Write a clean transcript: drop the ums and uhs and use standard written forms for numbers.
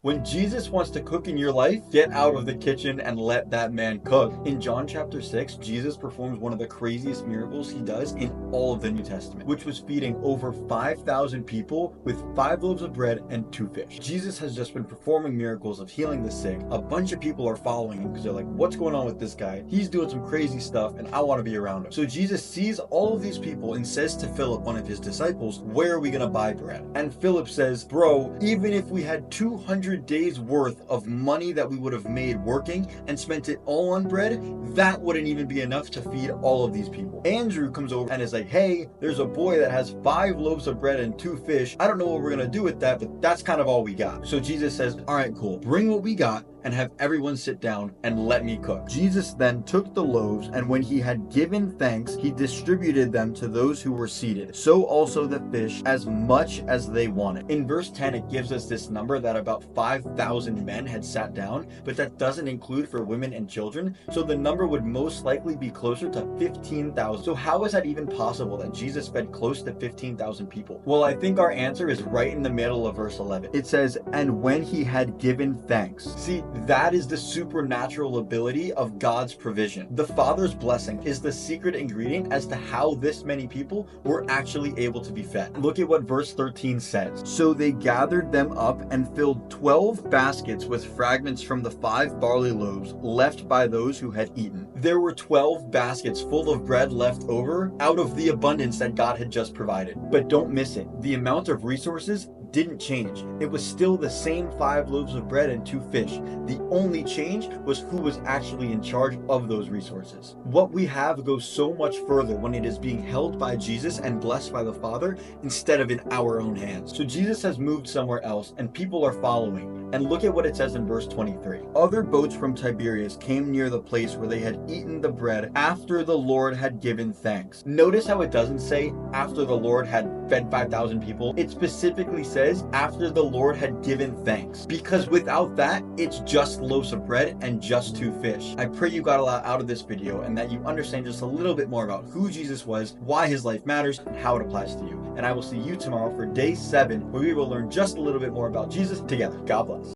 When Jesus wants to cook in your life, get out of the kitchen and let that man cook. In John chapter 6, Jesus performs one of the craziest miracles he does in all of the New Testament, which was feeding over 5,000 people with 5 loaves of bread and 2 fish. Jesus has just been performing miracles of healing the sick. A bunch of people are following him because they're like, what's going on with this guy? He's doing some crazy stuff and I want to be around him. So Jesus sees all of these people and says to Philip, one of his disciples, where are we going to buy bread? And Philip says, bro, even if we had 200 days worth of money that we would have made working and spent it all on bread, that wouldn't even be enough to feed all of these people. Andrew comes over and is like, hey, there's a boy that has 5 loaves of bread and 2 fish. I don't know what we're gonna do with that, but that's kind of all we got. So Jesus says, all right, cool, bring what we got and have everyone sit down and let me cook. Jesus then took the loaves, and when he had given thanks, he distributed them to those who were seated. So also the fish, as much as they wanted. In verse 10, it gives us this number that about 5,000 men had sat down, but that doesn't include for women and children. So the number would most likely be closer to 15,000. So how is that even possible that Jesus fed close to 15,000 people? Well, I think our answer is right in the middle of verse 11. It says, and when he had given thanks. See, that is the supernatural ability of God's provision. The Father's blessing is the secret ingredient as to how this many people were actually able to be fed. Look at what verse 13 says. So they gathered them up and filled 12 baskets with fragments from the 5 barley loaves left by those who had eaten. There were 12 baskets full of bread left over out of the abundance that God had just provided. But don't miss it. The amount of resources didn't change. It was still the same 5 loaves of bread and 2 fish. The only change was who was actually in charge of those resources. What we have goes so much further when it is being held by Jesus and blessed by the Father instead of in our own hands. So Jesus has moved somewhere else and people are following. And look at what it says in verse 23. Other boats from Tiberias came near the place where they had eaten the bread after the Lord had given thanks. Notice how it doesn't say after the Lord had fed 5,000 people. It specifically says after the Lord had given thanks, because without that, it's just loaves of bread and just 2 fish. I pray you got a lot out of this video and that you understand just a little bit more about who Jesus was, why his life matters, and how it applies to you. And I will see you tomorrow for day 7, where we will learn just a little bit more about Jesus together. God bless.